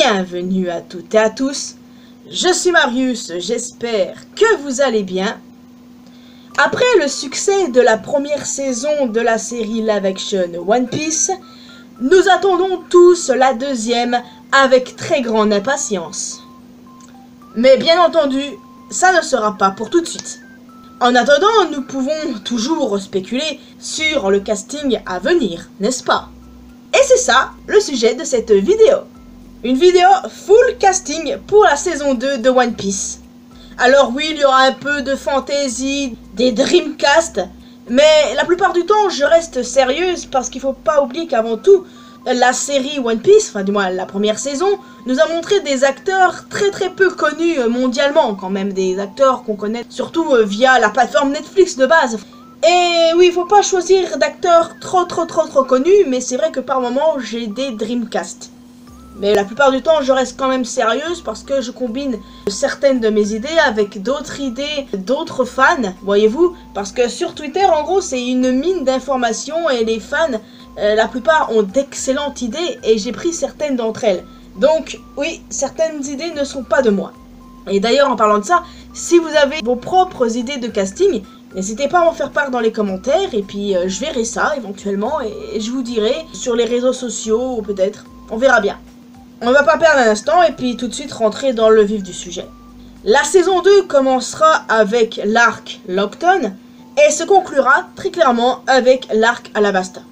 Bienvenue à toutes et à tous, je suis Marius, j'espère que vous allez bien. Après le succès de la première saison de la série live action One Piece, nous attendons tous la deuxième avec très grande impatience. Mais bien entendu, ça ne sera pas pour tout de suite. En attendant, nous pouvons toujours spéculer sur le casting à venir, n'est-ce pas? Et c'est ça le sujet de cette vidéo. Une vidéo full casting pour la saison 2 de One Piece. Alors oui, il y aura un peu de fantasy, des Dreamcast, mais la plupart du temps, je reste sérieuse parce qu'il faut pas oublier qu'avant tout, la série One Piece, enfin du moins la première saison, nous a montré des acteurs très peu connus mondialement, quand même des acteurs qu'on connaît surtout via la plateforme Netflix de base. Et oui, il faut pas choisir d'acteurs trop connus, mais c'est vrai que par moment j'ai des Dreamcast. Mais la plupart du temps, je reste quand même sérieuse parce que je combine certaines de mes idées avec d'autres idées d'autres fans, voyez-vous. Parce que sur Twitter, en gros, c'est une mine d'informations et les fans, la plupart ont d'excellentes idées et j'ai pris certaines d'entre elles. Donc, oui, certaines idées ne sont pas de moi. Et d'ailleurs, en parlant de ça, si vous avez vos propres idées de casting, n'hésitez pas à m'en faire part dans les commentaires et puis je verrai ça éventuellement et je vous dirai sur les réseaux sociaux ou peut-être, on verra bien. On va pas perdre un instant et puis tout de suite rentrer dans le vif du sujet. La saison 2 commencera avec l'arc Lockton et se conclura très clairement avec l'arc Alabasta.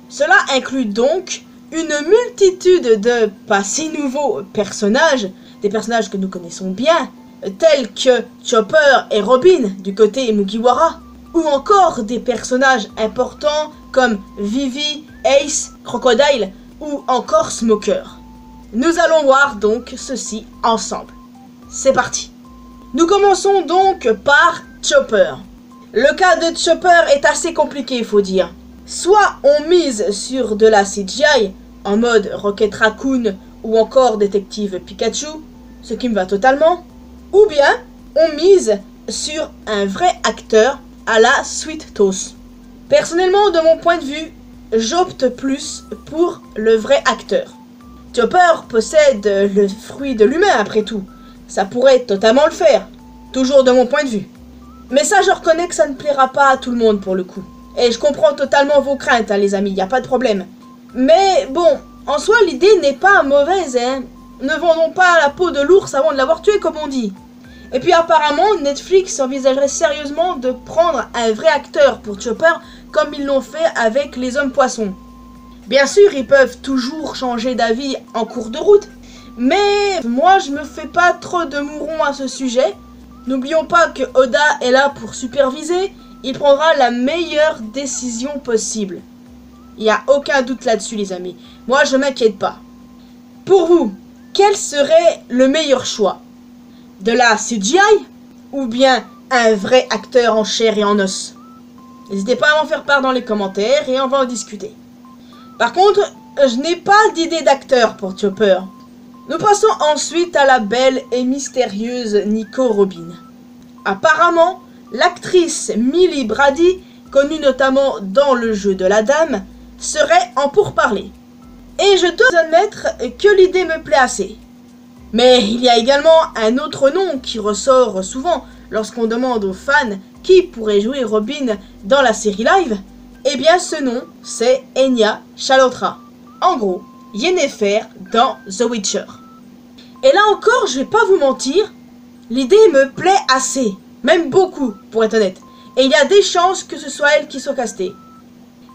Cela inclut donc une multitude de pas si nouveaux personnages, des personnages que nous connaissons bien, tels que Chopper et Robin du côté Mugiwara, ou encore des personnages importants comme Vivi, Ace, Crocodile ou encore Smoker. Nous allons voir donc ceci ensemble. C'est parti. Nous commençons donc par Chopper. Le cas de Chopper est assez compliqué, il faut dire. Soit on mise sur de la CGI, en mode Rocket Raccoon ou encore Détective Pikachu, ce qui me va totalement, ou bien on mise sur un vrai acteur à la Sweet Toss. Personnellement, de mon point de vue, j'opte plus pour le vrai acteur. Chopper possède le fruit de l'humain après tout. Ça pourrait totalement le faire. Toujours de mon point de vue. Mais ça, je reconnais que ça ne plaira pas à tout le monde pour le coup. Et je comprends totalement vos craintes, hein, les amis, y a pas de problème. Mais bon, en soi, l'idée n'est pas mauvaise, hein. Ne vendons pas la peau de l'ours avant de l'avoir tué, comme on dit. Et puis apparemment, Netflix envisagerait sérieusement de prendre un vrai acteur pour Chopper, comme ils l'ont fait avec les hommes poissons. Bien sûr, ils peuvent toujours changer d'avis en cours de route, mais moi je me fais pas trop de mourons à ce sujet. N'oublions pas que Oda est là pour superviser, il prendra la meilleure décision possible. Il n'y a aucun doute là-dessus les amis, moi je m'inquiète pas. Pour vous, quel serait le meilleur choix? De la CGI ou bien un vrai acteur en chair et en os? N'hésitez pas à m'en faire part dans les commentaires et on va en discuter. Par contre, je n'ai pas d'idée d'acteur pour Chopper. Nous passons ensuite à la belle et mystérieuse Nico Robin. Apparemment, l'actrice Millie Brady, connue notamment dans le jeu de la dame, serait en pourparlers. Et je dois admettre que l'idée me plaît assez. Mais il y a également un autre nom qui ressort souvent lorsqu'on demande aux fans qui pourrait jouer Robin dans la série live. Eh bien ce nom, c'est Enya Chalotra. En gros, Yennefer dans The Witcher. Et là encore, je vais pas vous mentir, l'idée me plaît assez, même beaucoup pour être honnête. Et il y a des chances que ce soit elle qui soit castée.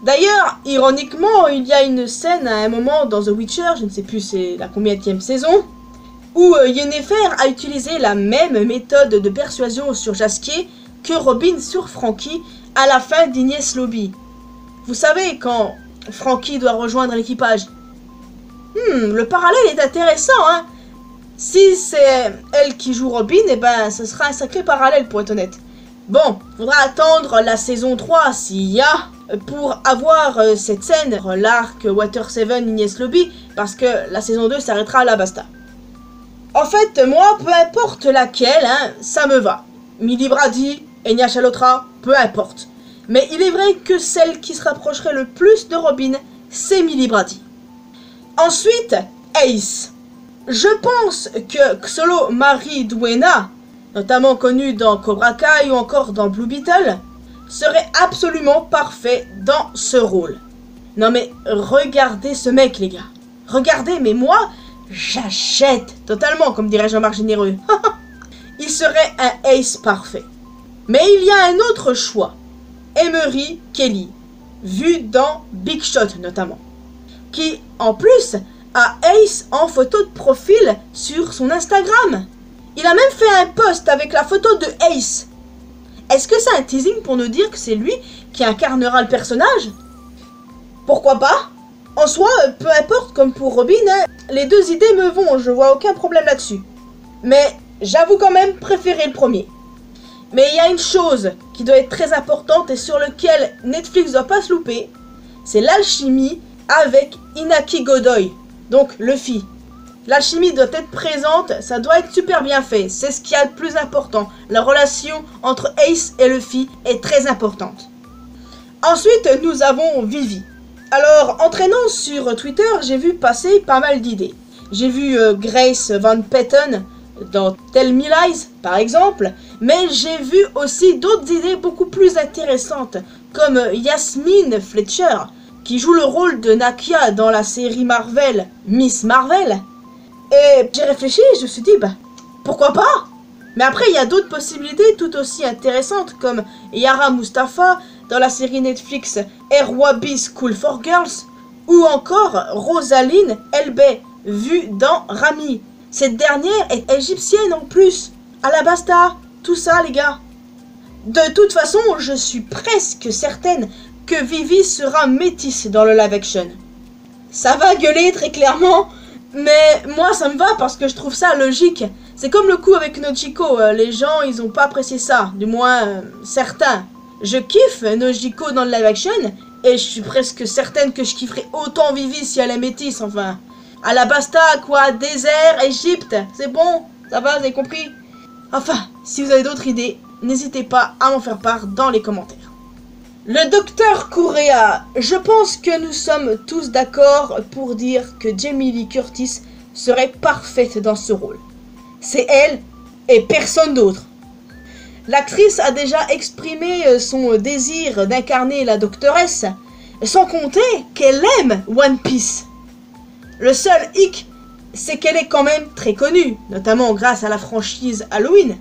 D'ailleurs, ironiquement, il y a une scène à un moment dans The Witcher, je ne sais plus c'est la combienième saison, où Yennefer a utilisé la même méthode de persuasion sur Jaskier que Robin sur Franky à la fin d'Ignes Lobby. Vous savez, quand Franky doit rejoindre l'équipage. Le parallèle est intéressant, hein. Si c'est elle qui joue Robin, eh ben, ce sera un sacré parallèle pour être honnête. Bon, faudra attendre la saison 3 s'il y a, pour avoir cette scène, l'arc Water 7 Ignes Lobby, parce que la saison 2 s'arrêtera à la basta. En fait, moi, peu importe laquelle, hein, ça me va. Millie Brady, Enya Chalotra, peu importe. Mais il est vrai que celle qui se rapprocherait le plus de Robin, c'est Millie Brady. Ensuite, Ace. Je pense que Xolo Mariduena, notamment connu dans Cobra Kai ou encore dans Blue Beetle, serait absolument parfait dans ce rôle. Non mais regardez ce mec les gars. Regardez, mais moi, j'achète totalement, comme dirait Jean-Marc Généreux. Il serait un Ace parfait. Mais il y a un autre choix. Emery Kelly, vu dans Big Shot notamment, qui en plus a Ace en photo de profil sur son Instagram. Il a même fait un post avec la photo de Ace. Est-ce que c'est un teasing pour nous dire que c'est lui qui incarnera le personnage? Pourquoi pas? En soi, peu importe, comme pour Robin, hein, les deux idées me vont, je vois aucun problème là-dessus. Mais j'avoue quand même préférer le premier. Mais il y a une chose qui doit être très importante et sur laquelle Netflix doit pas se louper, c'est l'alchimie avec Inaki Godoy, donc Luffy. L'alchimie doit être présente, ça doit être super bien fait, c'est ce qui est le plus important. La relation entre Ace et Luffy est très importante. Ensuite, nous avons Vivi. Alors, en traînant sur Twitter, j'ai vu passer pas mal d'idées. J'ai vu Grace Van Patten dans Tell Me Lies, par exemple, mais j'ai vu aussi d'autres idées beaucoup plus intéressantes, comme Yasmine Fletcher, qui joue le rôle de Nakia dans la série Marvel, Miss Marvel. Et j'ai réfléchi et je me suis dit, bah, pourquoi pas? Mais après, il y a d'autres possibilités tout aussi intéressantes, comme Yara Mustafa dans la série Netflix Erwabi School for Girls, ou encore Rosaline Elbey, vue dans Rami. Cette dernière est égyptienne en plus. Alabasta, tout ça les gars. De toute façon, je suis presque certaine que Vivi sera métisse dans le live action. Ça va gueuler très clairement, mais moi ça me va parce que je trouve ça logique. C'est comme le coup avec Nojiko, les gens ils ont pas apprécié ça, du moins certains. Je kiffe Nojiko dans le live action et je suis presque certaine que je kifferais autant Vivi si elle est métisse, enfin. Alabasta, quoi, désert, Égypte, c'est bon, ça va, vous avez compris? Enfin, si vous avez d'autres idées, n'hésitez pas à m'en faire part dans les commentaires. Le docteur Correa, je pense que nous sommes tous d'accord pour dire que Jamie Lee Curtis serait parfaite dans ce rôle. C'est elle et personne d'autre. L'actrice a déjà exprimé son désir d'incarner la doctoresse, sans compter qu'elle aime One Piece. Le seul hic, c'est qu'elle est quand même très connue, notamment grâce à la franchise Halloween.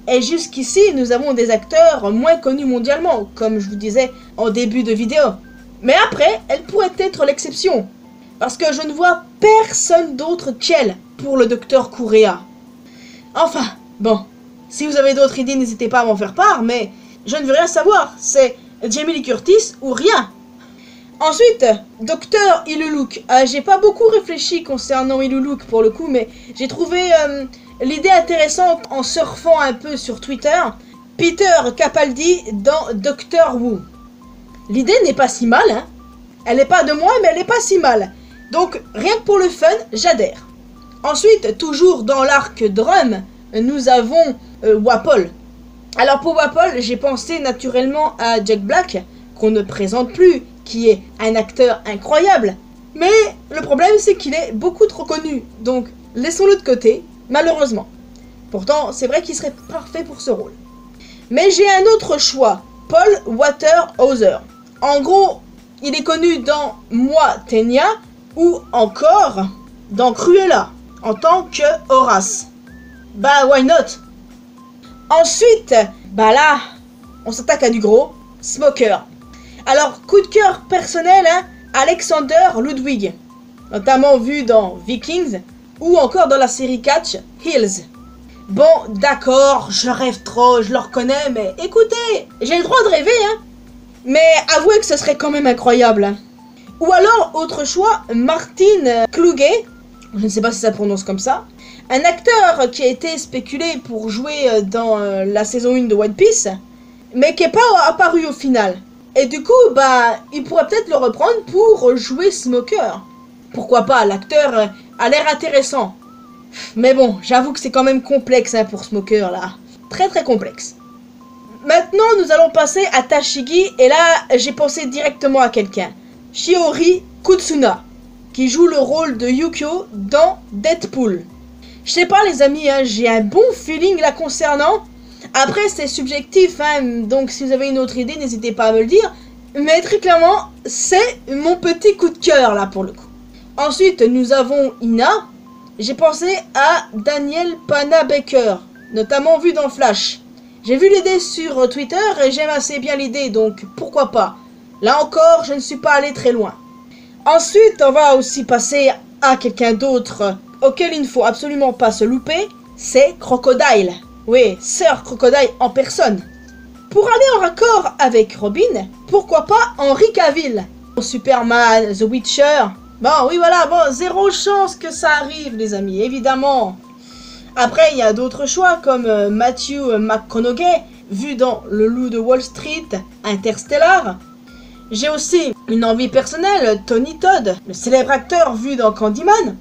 Et jusqu'ici, nous avons des acteurs moins connus mondialement, comme je vous disais en début de vidéo. Mais après, elle pourrait être l'exception, parce que je ne vois personne d'autre qu'elle pour le docteur Correa. Enfin, bon, si vous avez d'autres idées, n'hésitez pas à m'en faire part, mais je ne veux rien savoir, c'est Jamie Lee Curtis ou rien. Ensuite, Docteur Iluluk. J'ai pas beaucoup réfléchi concernant Iluluk pour le coup, mais j'ai trouvé l'idée intéressante en surfant un peu sur Twitter. Peter Capaldi dans Doctor Who. L'idée n'est pas si mal, hein. Elle n'est pas de moi, mais elle n'est pas si mal. Donc, rien que pour le fun, j'adhère. Ensuite, toujours dans l'arc Drum, nous avons Wapol. Alors pour Wapol, j'ai pensé naturellement à Jack Black, qu'on ne présente plus, qui est un acteur incroyable. Mais le problème, c'est qu'il est beaucoup trop connu, donc laissons-le de côté, malheureusement. Pourtant, c'est vrai qu'il serait parfait pour ce rôle. Mais j'ai un autre choix, Paul Waterhauser. En gros, il est connu dans Moi, Tenya, ou encore dans Cruella, en tant que Horace. Bah, why not? Ensuite, bah là, on s'attaque à du gros, Smoker. Alors, coup de cœur personnel, hein, Alexander Ludwig, notamment vu dans Vikings, ou encore dans la série Catch, Hills. Bon, d'accord, je rêve trop, je le reconnais, mais écoutez, j'ai le droit de rêver, hein. Mais avouez que ce serait quand même incroyable, hein. Ou alors, autre choix, Martin Kluge, je ne sais pas si ça prononce comme ça, un acteur qui a été spéculé pour jouer dans la saison 1 de One Piece, mais qui n'est pas apparu au final. Et du coup, bah, il pourrait peut-être le reprendre pour jouer Smoker. Pourquoi pas, l'acteur a l'air intéressant. Mais bon, j'avoue que c'est quand même complexe hein, pour Smoker, là. Très très complexe. Maintenant, nous allons passer à Tashigi, et là, j'ai pensé directement à quelqu'un. Shiori Kutsuna, qui joue le rôle de Yukio dans Deadpool. Je sais pas les amis, hein, j'ai un bon feeling la concernant. Après c'est subjectif, hein, donc si vous avez une autre idée, n'hésitez pas à me le dire. Mais très clairement, c'est mon petit coup de cœur là pour le coup. Ensuite, nous avons Ina. J'ai pensé à Daniel Panabaker, notamment vu dans Flash. J'ai vu l'idée sur Twitter et j'aime assez bien l'idée, donc pourquoi pas. Là encore, je ne suis pas allé très loin. Ensuite, on va aussi passer à quelqu'un d'autre auquel il ne faut absolument pas se louper, c'est Crocodile. Oui, Sir Crocodile en personne. Pour aller en raccord avec Robin, pourquoi pas Henry Cavill, Superman, The Witcher. Bon, oui voilà, bon, zéro chance que ça arrive les amis, évidemment. Après, il y a d'autres choix comme Matthew McConaughey, vu dans Le Loup de Wall Street, Interstellar. J'ai aussi une envie personnelle, Tony Todd, le célèbre acteur vu dans Candyman.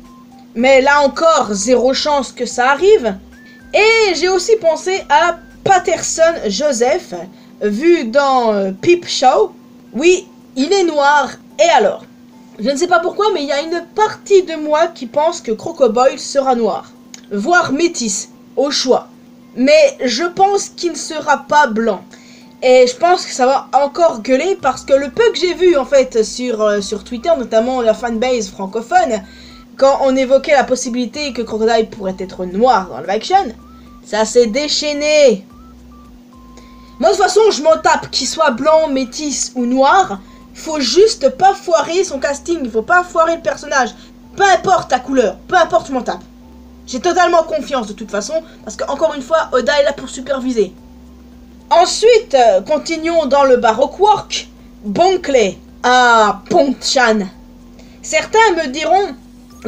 Mais là encore, zéro chance que ça arrive. Et j'ai aussi pensé à Patterson Joseph, vu dans Peep Show. Oui, il est noir, et alors? Je ne sais pas pourquoi, mais il y a une partie de moi qui pense que Crocodile sera noir. Voire métis, au choix. Mais je pense qu'il ne sera pas blanc. Et je pense que ça va encore gueuler parce que le peu que j'ai vu en fait sur Twitter, notamment la fanbase francophone, quand on évoquait la possibilité que Crocodile pourrait être noir dans le action, ça s'est déchaîné. Moi de toute façon je m'en tape qu'il soit blanc, métis ou noir. Faut juste pas foirer son casting, il faut pas foirer le personnage. Peu importe ta couleur, peu importe, je m'en tape. J'ai totalement confiance de toute façon, parce que encore une fois, Oda est là pour superviser. Ensuite, continuons dans le baroque work. Bonkley, Bonchan. Certains me diront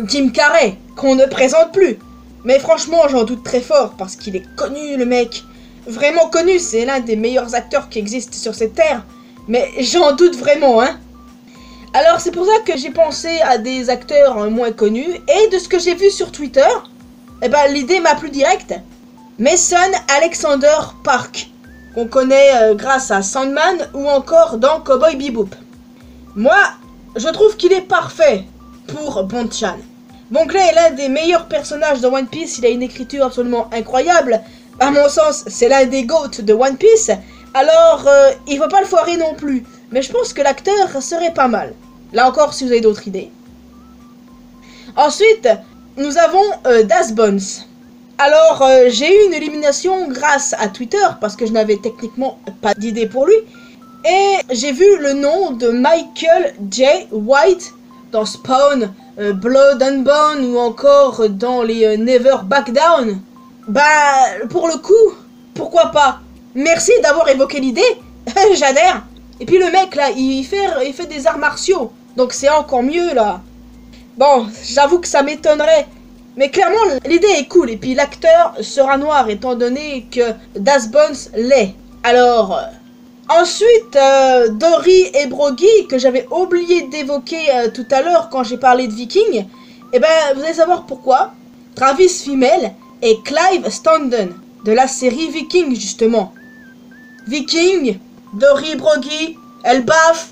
Jim Carrey, qu'on ne présente plus. Mais franchement, j'en doute très fort, parce qu'il est connu le mec. Vraiment connu, c'est l'un des meilleurs acteurs qui existent sur cette terre. Mais j'en doute vraiment, hein. Alors c'est pour ça que j'ai pensé à des acteurs moins connus. Et de ce que j'ai vu sur Twitter, eh ben, l'idée m'a plu directe. Mason Alexander Park, qu'on connaît grâce à Sandman ou encore dans Cowboy Bebop. Moi, je trouve qu'il est parfait pour Bonchan. Bonkley est l'un des meilleurs personnages de One Piece, il a une écriture absolument incroyable. À mon sens, c'est l'un des GOAT de One Piece. Alors, il faut pas le foirer non plus. Mais je pense que l'acteur serait pas mal. Là encore, si vous avez d'autres idées. Ensuite, nous avons Das Bones. Alors, j'ai eu une élimination grâce à Twitter, parce que je n'avais techniquement pas d'idée pour lui. Et j'ai vu le nom de Michael J. White dans Spawn, Blood and Bone ou encore dans les Never Back Down. Bah, pour le coup, pourquoi pas? Merci d'avoir évoqué l'idée, j'adhère. Et puis le mec là, il fait des arts martiaux, donc c'est encore mieux là. Bon, j'avoue que ça m'étonnerait, mais clairement l'idée est cool. Et puis l'acteur sera noir étant donné que Das Bones l'est. Alors, ensuite, Dory et Broggy, que j'avais oublié d'évoquer tout à l'heure quand j'ai parlé de Viking, et ben vous allez savoir pourquoi. Travis Fimmel et Clive Standen, de la série Viking justement. Viking, Dory Broggy, Elbaf,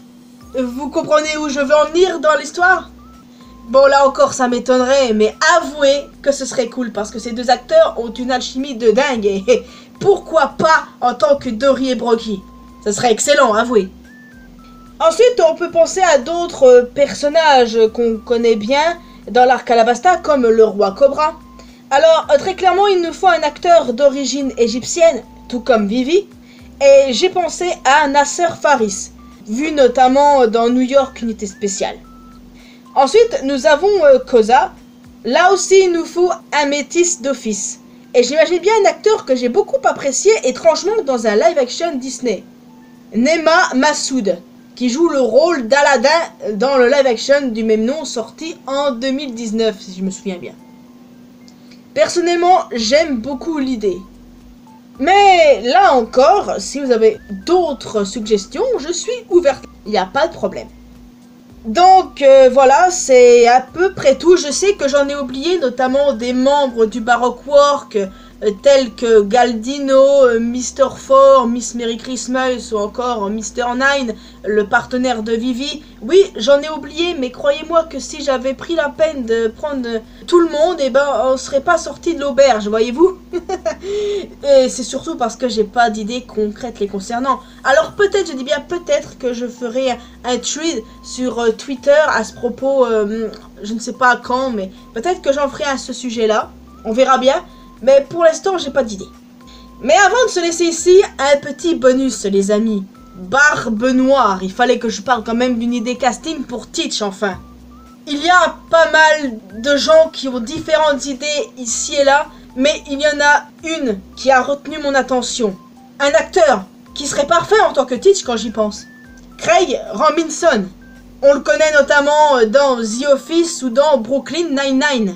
vous comprenez où je veux en venir dans l'histoire? Bon là encore ça m'étonnerait, mais avouez que ce serait cool parce que ces deux acteurs ont une alchimie de dingue et pourquoi pas en tant que Dory et Broggy? Ce serait excellent, avouez. Ensuite on peut penser à d'autres personnages qu'on connaît bien dans l'arc Alabasta comme le roi Cobra. Alors très clairement il nous faut un acteur d'origine égyptienne, tout comme Vivi. Et j'ai pensé à Nasser Faris, vu notamment dans New York Unité Spéciale. Ensuite, nous avons Koza. Là aussi, il nous faut un métis d'office. Et j'imagine bien un acteur que j'ai beaucoup apprécié étrangement dans un live-action Disney. Nema Massoud, qui joue le rôle d'Aladin dans le live-action du même nom sorti en 2019, si je me souviens bien. Personnellement, j'aime beaucoup l'idée. Mais là encore, si vous avez d'autres suggestions, je suis ouverte. Il n'y a pas de problème. Donc voilà, c'est à peu près tout. Je sais que j'en ai oublié notamment des membres du Baroque Work tels que Galdino, Mr. Four, Miss Merry Christmas ou encore Mr. Nine, le partenaire de Vivi. Oui, j'en ai oublié, mais croyez-moi que si j'avais pris la peine de prendre tout le monde, eh ben, on serait pas sorti de l'auberge, voyez-vous. Et c'est surtout parce que j'ai pas d'idées concrètes les concernant. Alors peut-être, je dis bien peut-être que je ferai un tweet sur Twitter à ce propos, je ne sais pas quand, mais peut-être que j'en ferai à ce sujet-là. On verra bien. Mais pour l'instant, j'ai pas d'idée. Mais avant de se laisser ici, un petit bonus, les amis. Barbe Noire. Il fallait que je parle quand même d'une idée casting pour Teach, enfin. Il y a pas mal de gens qui ont différentes idées ici et là, mais il y en a une qui a retenu mon attention. Un acteur qui serait parfait en tant que Teach quand j'y pense. Craig Robinson. On le connaît notamment dans The Office ou dans Brooklyn Nine-Nine.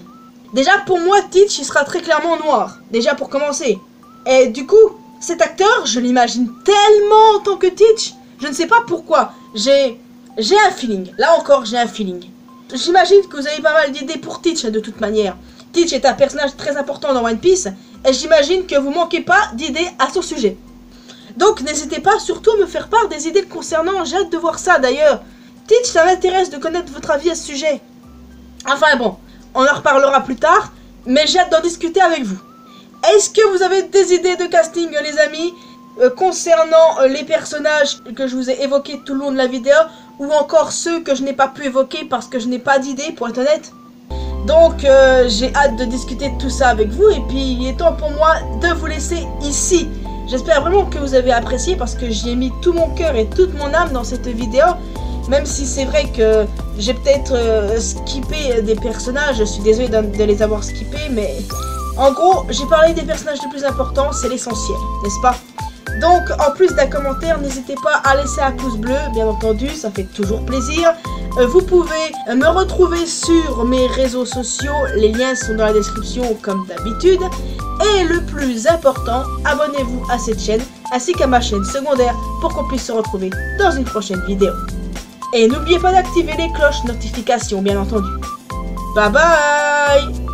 Déjà, pour moi, Teach, il sera très clairement noir. Déjà, pour commencer. Et du coup, cet acteur, je l'imagine tellement en tant que Teach. Je ne sais pas pourquoi. J'ai un feeling. Là encore, j'ai un feeling. J'imagine que vous avez pas mal d'idées pour Teach, de toute manière. Teach est un personnage très important dans One Piece. Et j'imagine que vous manquez pas d'idées à son sujet. Donc, n'hésitez pas surtout à me faire part des idées le concernant. J'ai hâte de voir ça, d'ailleurs. Teach, ça m'intéresse de connaître votre avis à ce sujet. Enfin bon. On en reparlera plus tard, mais j'ai hâte d'en discuter avec vous. Est-ce que vous avez des idées de casting, les amis, concernant les personnages que je vous ai évoqués tout le long de la vidéo, ou encore ceux que je n'ai pas pu évoquer parce que je n'ai pas d'idées, pour être honnête? Donc, j'ai hâte de discuter de tout ça avec vous, et puis il est temps pour moi de vous laisser ici. J'espère vraiment que vous avez apprécié parce que j'y ai mis tout mon cœur et toute mon âme dans cette vidéo. Même si c'est vrai que j'ai peut-être skippé des personnages, je suis désolé de les avoir skippés, mais en gros, j'ai parlé des personnages les plus importants, c'est l'essentiel, n'est-ce pas? Donc, en plus d'un commentaire, n'hésitez pas à laisser un pouce bleu, bien entendu, ça fait toujours plaisir. Vous pouvez me retrouver sur mes réseaux sociaux, les liens sont dans la description comme d'habitude. Et le plus important, abonnez-vous à cette chaîne, ainsi qu'à ma chaîne secondaire, pour qu'on puisse se retrouver dans une prochaine vidéo. Et n'oubliez pas d'activer les cloches notifications, bien entendu. Bye bye!